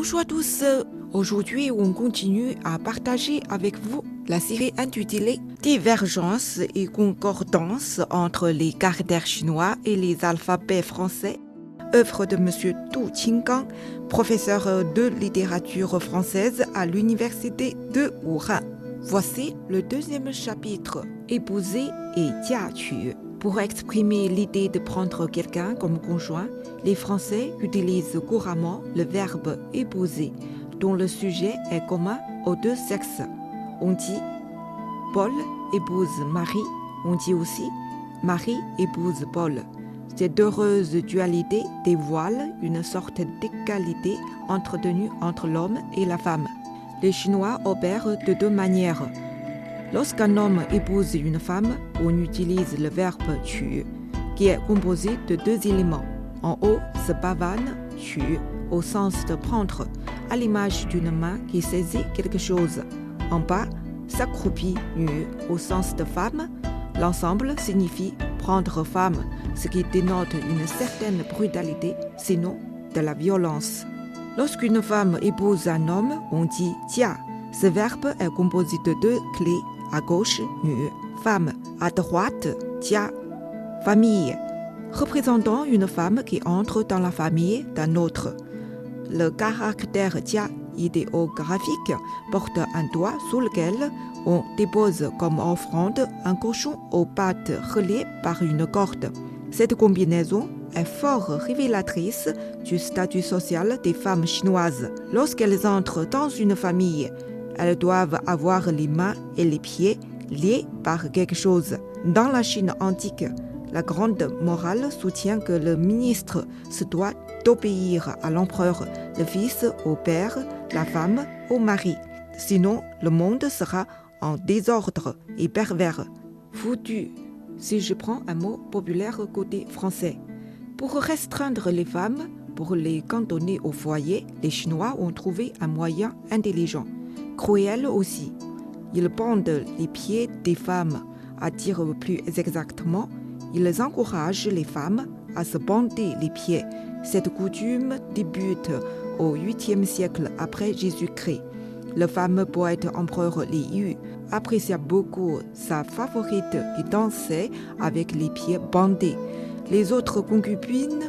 Bonjour à tous, aujourd'hui on continue à partager avec vous la série intitulée Divergence et concordance entre les caractères chinois et les alphabets français, œuvre de M. Tu Qinggang, professeur de littérature française à l'université de Wuhan. Voici le deuxième chapitre, épouser et jiaqu. Pour exprimer l'idée de prendre quelqu'un comme conjoint, les Français utilisent couramment le verbe épouser, dont le sujet est commun aux deux sexes. On dit Paul épouse Marie, on dit aussi Marie épouse Paul. Cette heureuse dualité dévoile une sorte d'égalité entretenue entre l'homme et la femme. Les Chinois opèrent de deux manières. Lorsqu'un homme épouse une femme, on utilise le verbe tu, qui est composé de deux éléments. En haut se pavane tu, au sens de prendre, à l'image d'une main qui saisit quelque chose. En bas s'accroupit nu, au sens de femme. L'ensemble signifie prendre femme, ce qui dénote une certaine brutalité, sinon de la violence. Lorsqu'une femme épouse un homme, on dit jia. Ce verbe est composé de deux clés. À gauche, nu, femme. À droite, jia, famille, représentant une femme qui entre dans la famille d'un autre. Le caractère jia idéographique porte un doigt sous lequel on dépose comme offrande un cochon aux pattes reliées par une corde. Cette combinaison est fort révélatrice du statut social des femmes chinoises. Lorsqu'elles entrent dans une famille, elles doivent avoir les mains et les pieds liés par quelque chose. Dans la Chine antique, la grande morale soutient que le ministre se doit d'obéir à l'empereur, le fils au père, la femme au mari. Sinon, le monde sera en désordre et pervers. Foutu, si je prends un mot populaire côté français. Pour restreindre les femmes, pour les cantonner au foyer, les Chinois ont trouvé un moyen intelligent. Cruel aussi. Ils bandent les pieds des femmes. À dire plus exactement, ils encouragent les femmes à se bander les pieds. Cette coutume débute au 8e siècle après Jésus-Christ. Le fameux poète empereur Li Yu apprécia beaucoup sa favorite qui dansait avec les pieds bandés. Les autres concubines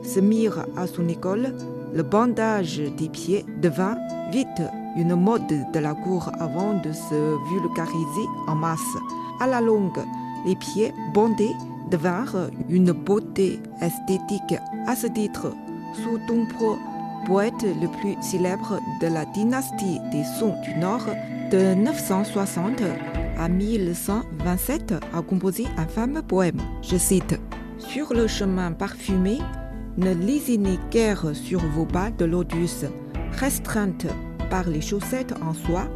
se mirent à son école. Le bandage des pieds devint vite une mode de la cour avant de se vulgariser en masse. À la longue, les pieds bandés devinrent une beauté esthétique. À ce titre, Su Dongpo, poète le plus célèbre de la dynastie des Song du Nord, de 960 à 1127, a composé un fameux poème. Je cite « Sur le chemin parfumé, ne lésinez guère sur vos pas de lotus. Restreinte par les chaussettes en soie,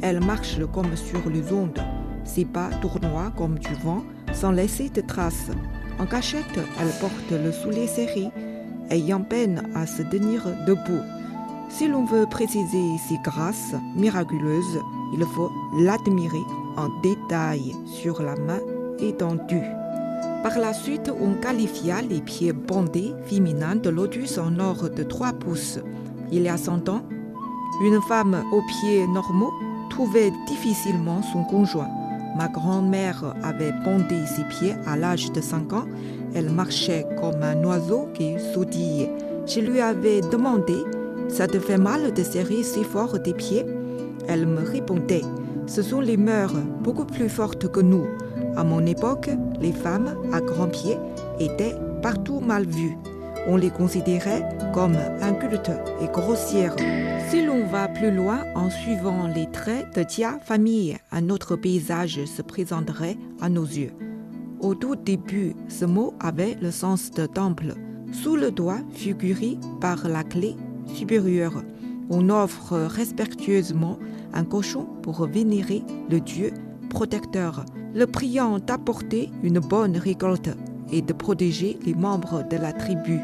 elle marche comme sur les ondes. Ses pas tournoient comme du vent, sans laisser de traces. En cachette, elle porte le soulier serré, ayant peine à se tenir debout. Si l'on veut préciser ses grâces miraculeuses, il faut l'admirer en détail sur la main étendue. » Par la suite, on qualifia les pieds bandés féminins de lotus en or de 3 pouces. Il y a 100 ans, une femme aux pieds normaux trouvait difficilement son conjoint. Ma grand-mère avait bandé ses pieds à l'âge de 5 ans. Elle marchait comme un oiseau qui sautille. Je lui avais demandé « Ça te fait mal de serrer si fort tes pieds ?» Elle me répondait « Ce sont les mœurs beaucoup plus fortes que nous. À mon époque, les femmes à grands pieds étaient partout mal vues. On les considérait comme incultes et grossières. » Si l'on va plus loin en suivant les traits de Jia famille, un autre paysage se présenterait à nos yeux. Au tout début, ce mot avait le sens de temple. Sous le doigt figuré par la clé supérieure, on offre respectueusement un cochon pour vénérer le dieu protecteur, le priant d'apporter une bonne récolte et de protéger les membres de la tribu.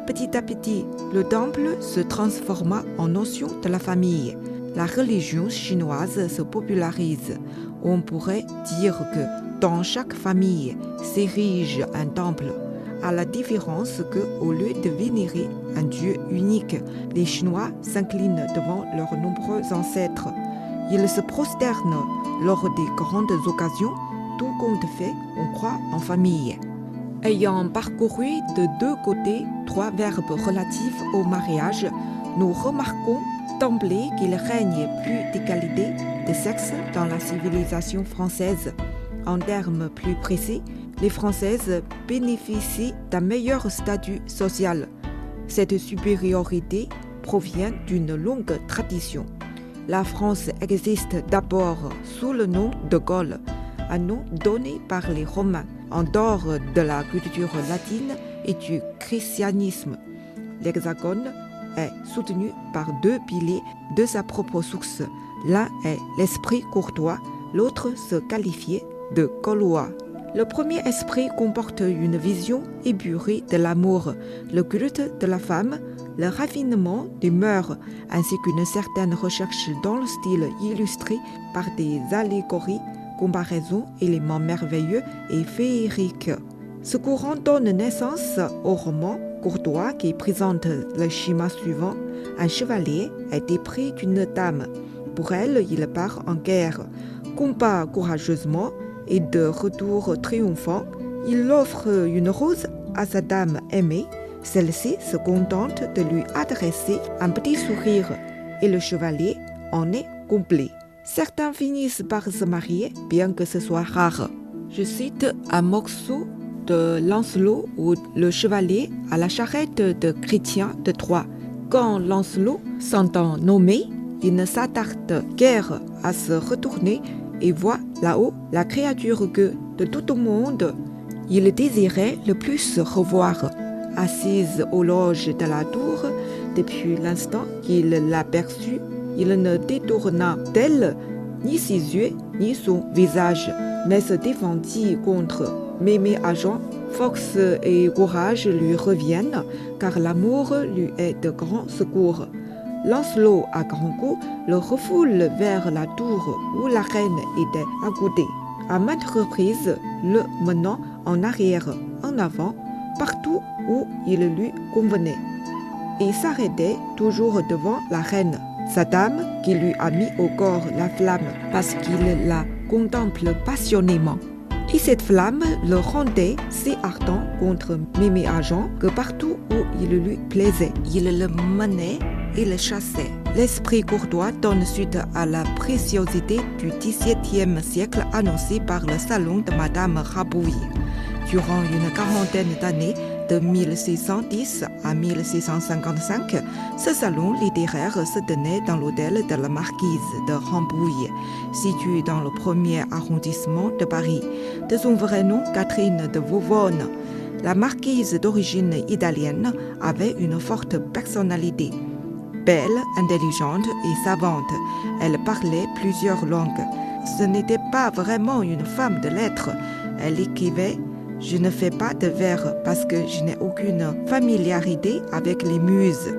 Petit à petit, le temple se transforma en notion de la famille. La religion chinoise se popularise. On pourrait dire que dans chaque famille s'érige un temple. à la différence que, au lieu de vénérer un Dieu unique, les Chinois s'inclinent devant leurs nombreux ancêtres. Ils se prosternent lors des grandes occasions. Tout compte fait, on croit en famille. Ayant parcouru de deux côtés 3 verbes relatifs au mariage, nous remarquons d'emblée qu'il règne plus d'égalité de sexe dans la civilisation française. En termes plus précis, les Françaises bénéficient d'un meilleur statut social. Cette supériorité provient d'une longue tradition. La France existe d'abord sous le nom de Gaule, un nom donné par les Romains, en dehors de la culture latine et du christianisme. L'Hexagone est soutenu par 2 piliers de sa propre source. L'un est l'esprit courtois, l'autre se qualifiait de gaulois. Le premier esprit comporte une vision épurée de l'amour, le culte de la femme, le raffinement des mœurs, ainsi qu'une certaine recherche dans le style illustré par des allégories, comparaisons, éléments merveilleux et féeriques. Ce courant donne naissance au roman courtois qui présente le schéma suivant. Un chevalier est épris d'une dame. Pour elle, il part en guerre, combat courageusement et de retour triomphant, il offre une rose à sa dame aimée. Celle-ci se contente de lui adresser un petit sourire et le chevalier en est complet. Certains finissent par se marier, bien que ce soit rare. Je cite un morceau de Lancelot où le chevalier a la charrette de Chrétien de Troyes. Quand Lancelot s'entend nommer, il ne s'attarde guère à se retourner et voit là-haut la créature que, de tout le monde, il désirait le plus revoir. Assise aux loges de la tour, depuis l'instant qu'il l'aperçut, il ne détourna d'elle ni ses yeux ni son visage, mais se défendit contre Mémé-Agent. Force et courage lui reviennent, car l'amour lui est de grand secours. Lancelot, à grands coups, le refoule vers la tour où la reine était accoudée, à maintes reprises le menant en arrière, en avant, partout où il lui convenait, et s'arrêtait toujours devant la reine, sa dame, qui lui a mis au corps la flamme parce qu'il la contemple passionnément. Et cette flamme le rendait si ardent contre Mémé-Agent que partout où il lui plaisait, il le menait et le chassait. L'esprit courtois donne suite à la préciosité du XVIIe siècle annoncée par le salon de Madame Rabouille. Durant une quarantaine d'années, de 1610 à 1655, ce salon littéraire se tenait dans l'hôtel de la marquise de Rambouillet, situé dans le 1er arrondissement de Paris. De son vrai nom, Catherine de Vauvonne, la marquise d'origine italienne avait une forte personnalité. Belle, intelligente et savante, elle parlait plusieurs langues. Ce n'était pas vraiment une femme de lettres. Elle écrivait « Je ne fais pas de vers parce que je n'ai aucune familiarité avec les muses ».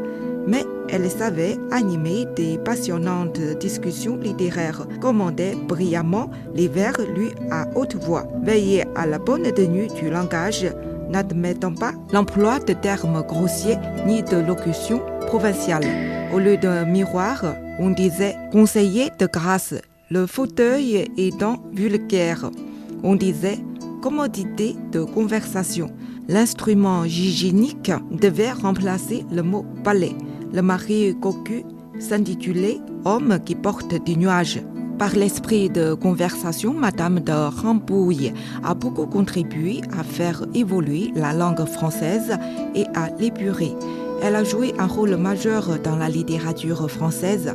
Mais elle savait animer des passionnantes discussions littéraires, commandait brillamment les vers lus à haute voix, veillait à la bonne tenue du langage, n'admettant pas l'emploi de termes grossiers ni de locutions provinciales. Au lieu d'un miroir, on disait « conseiller de grâce », le fauteuil étant vulgaire. On disait « commodité de conversation ». L'instrument hygiénique devait remplacer le mot « balai ». Le mari cocu s'intitulait « homme qui porte des nuages ». Par l'esprit de conversation, Madame de Rambouillet a beaucoup contribué à faire évoluer la langue française et à l'épurer. Elle a joué un rôle majeur dans la littérature française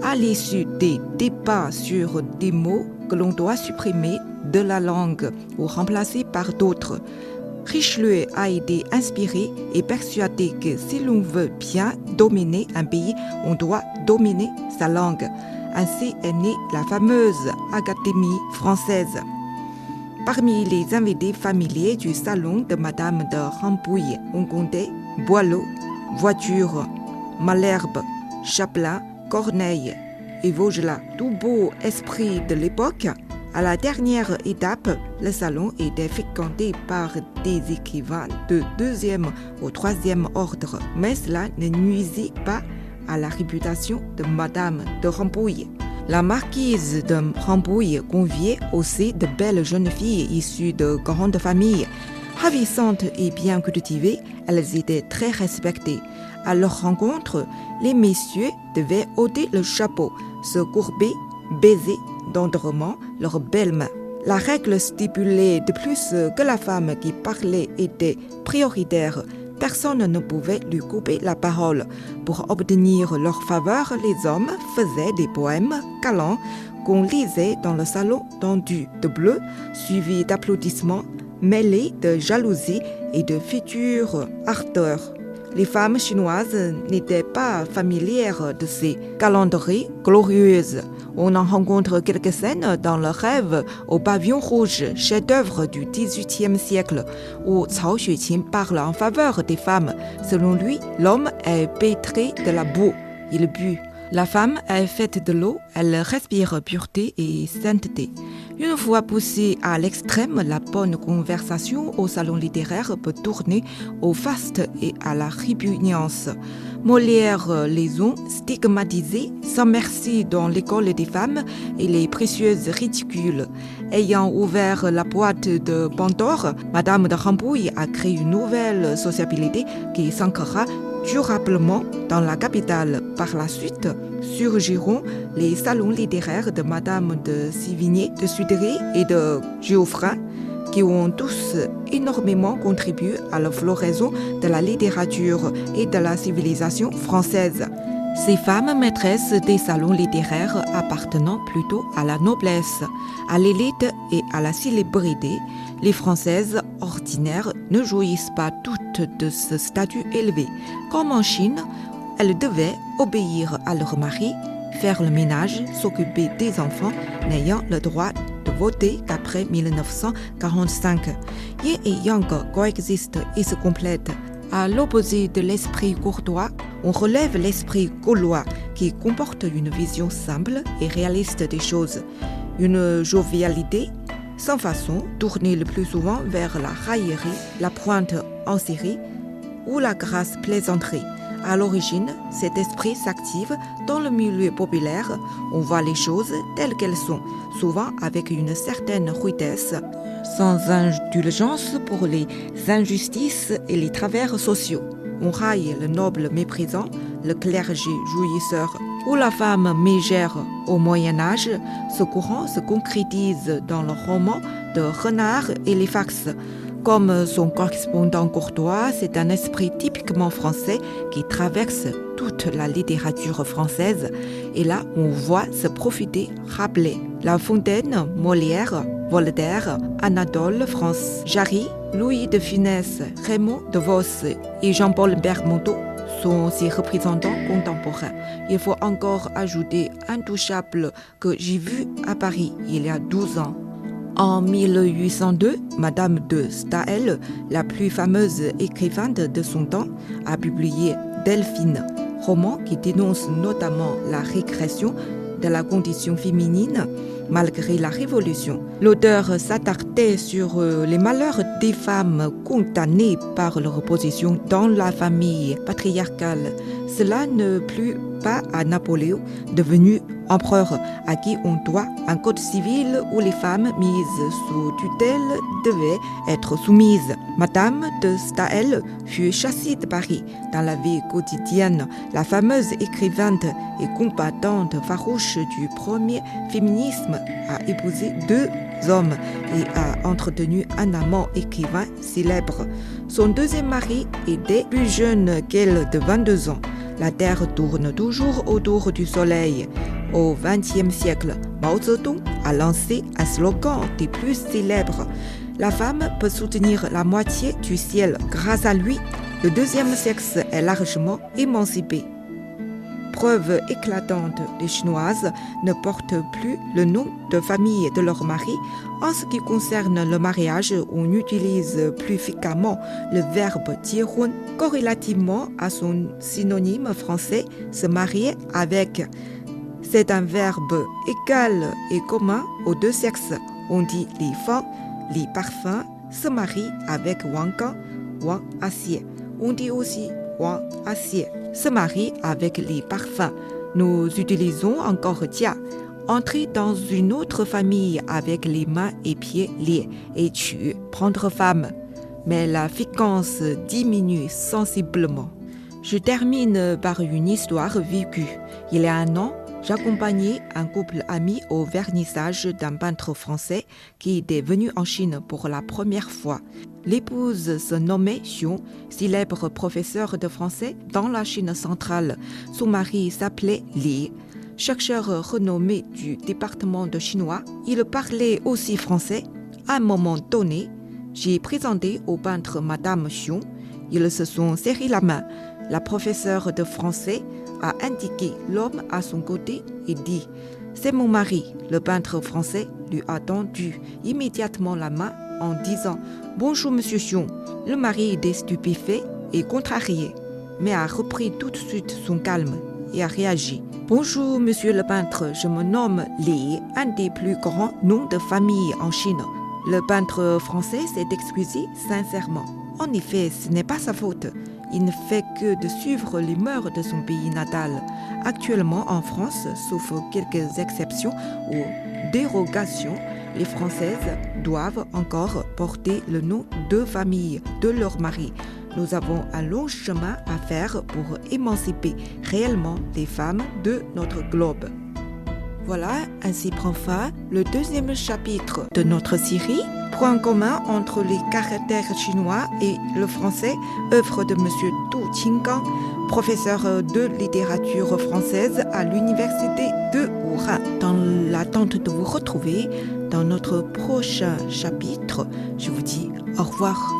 à l'issue des débats sur des mots que l'on doit supprimer de la langue ou remplacer par d'autres. Richelieu a été inspiré et persuadé que si l'on veut bien dominer un pays, on doit dominer sa langue. Ainsi est née la fameuse Académie française. Parmi les invités familiers du salon de Madame de Rambouillet, on comptait Boileau, Voiture, Malherbe, Chapelain, Corneille et Vaugelas. Tout beau esprit de l'époque, À la dernière étape, le salon était fréquenté par des écrivains de deuxième ou troisième ordre, mais cela ne nuisit pas à la réputation de Madame de Rambouillet. La marquise de Rambouillet conviait aussi de belles jeunes filles issues de grandes familles. Ravissantes et bien cultivées, elles étaient très respectées. À leur rencontre, les messieurs devaient ôter le chapeau, se courber, baiser tendrement leurs belles mains. La règle stipulait de plus que la femme qui parlait était prioritaire. Personne ne pouvait lui couper la parole. Pour obtenir leur faveur, les hommes faisaient des poèmes galants qu'on lisait dans le salon tendu de bleu, suivis d'applaudissements, mêlés de jalousie et de futures ardeurs. Les femmes chinoises n'étaient pas familières de ces galanteries glorieuses. On en rencontre quelques scènes dans le rêve au pavillon rouge, chef-d'œuvre du XVIIIe siècle, où Cao Xueqin parle en faveur des femmes. Selon lui, l'homme est pétré de la boue. Il but. La femme est faite de l'eau, elle respire pureté et sainteté. Une fois poussée à l'extrême, la bonne conversation au salon littéraire peut tourner au faste et à la répugnance. Molière les ont stigmatisés sans merci dans l'école des femmes et les précieuses ridicules. Ayant ouvert la boîte de Pandore, Madame de Rambouillet a créé une nouvelle sociabilité qui s'ancrera durablement dans la capitale. Par la suite, surgiront les salons littéraires de Madame de Sévigné, de Sudery et de Geoffrin, qui ont tous énormément contribué à la floraison de la littérature et de la civilisation française. Ces femmes maîtresses des salons littéraires appartenant plutôt à la noblesse, à l'élite et à la célébrité, les Françaises ordinaires ne jouissent pas toutes de ce statut élevé. Comme en Chine, elles devaient obéir à leur mari, faire le ménage, s'occuper des enfants, n'ayant le droit de voter qu'après 1945. Yin et Yang coexistent et se complètent. À l'opposé de l'esprit courtois, on relève l'esprit gaulois qui comporte une vision simple et réaliste des choses, une jovialité sans façon, tournée le plus souvent vers la raillerie, la pointe en série ou la grasse plaisanterie. À l'origine, cet esprit s'active dans le milieu populaire. On voit les choses telles qu'elles sont, souvent avec une certaine rudesse, sans indulgence pour les injustices et les travers sociaux. On raille le noble méprisant, le clergé jouisseur ou la femme mégère au Moyen-Âge. Ce courant se concrétise dans le roman de Renard et les Fax. Comme son correspondant courtois, c'est un esprit typiquement français qui traverse toute la littérature française. Et là, on voit se profiter Rabelais, La Fontaine, Molière, Voltaire, Anatole France, Jarry, Louis de Funès, Raymond DeVos et Jean-Paul Bermonteau sont ses représentants contemporains. Il faut encore ajouter Intouchable que j'ai vu à Paris il y a 12 ans. En 1802, Madame de Staël, la plus fameuse écrivaine de son temps, a publié Delphine, roman qui dénonce notamment la régression de la condition féminine malgré la Révolution. L'auteur s'attardait sur les malheurs des femmes condamnées par leur position dans la famille patriarcale. Cela ne plut pas à Napoléon, devenu empereur, à qui on doit un code civil où les femmes mises sous tutelle devaient être soumises. Madame de Staël fut chassée de Paris. Dans la vie quotidienne, la fameuse écrivaine et combattante farouche du premier féminisme a épousé 2 hommes et a entretenu un amant écrivain célèbre. Son deuxième mari était plus jeune qu'elle de 22 ans. La Terre tourne toujours autour du Soleil. Au XXe siècle, Mao Zedong a lancé un slogan des plus célèbres. La femme peut soutenir la moitié du ciel. Grâce à lui, le deuxième sexe est largement émancipé. Preuve éclatante, les Chinoises ne portent plus le nom de famille de leur mari. En ce qui concerne le mariage, on utilise plus fréquemment le verbe "结婚", corrélativement à son synonyme français, se marier avec. C'est un verbe égal et commun aux deux sexes. On dit les femmes, les parfums, se marient avec Wanggang, Wang Acier. On dit aussi Wang Acier, se marie avec les parfums. Nous utilisons encore Jia, entrer dans une autre famille avec les mains et pieds liés, et tu, prendre femme. Mais la fréquence diminue sensiblement. Je termine par une histoire vécue. Il y a un an, j'accompagnais un couple ami au vernissage d'un peintre français qui était venu en Chine pour la première fois. L'épouse se nommait Xiong, célèbre professeur de français dans la Chine centrale. Son mari s'appelait Li, chercheur renommé du département de chinois. Il parlait aussi français. À un moment donné, j'ai présenté au peintre Madame Xiong. Ils se sont serrés la main. La professeure de français a indiqué l'homme à son côté et dit « C'est mon mari ». Le peintre français lui a tendu immédiatement la main en disant « Bonjour monsieur Xiong ». Le mari était stupéfait et contrarié, mais a repris tout de suite son calme et a réagi. « Bonjour monsieur le peintre, je me nomme Li, un des plus grands noms de famille en Chine ». Le peintre français s'est excusé sincèrement. En effet, ce n'est pas sa faute. Il ne fait que de suivre les mœurs de son pays natal. Actuellement, en France, sauf quelques exceptions ou dérogations, les Françaises doivent encore porter le nom de famille de leur mari. Nous avons un long chemin à faire pour émanciper réellement les femmes de notre globe. Voilà, ainsi prend fin le deuxième chapitre de notre série. Point commun entre les caractères chinois et le français, œuvre de M. Tu Qinggang, professeur de littérature française à l'université de Wuhan. Dans l'attente de vous retrouver dans notre prochain chapitre, je vous dis au revoir.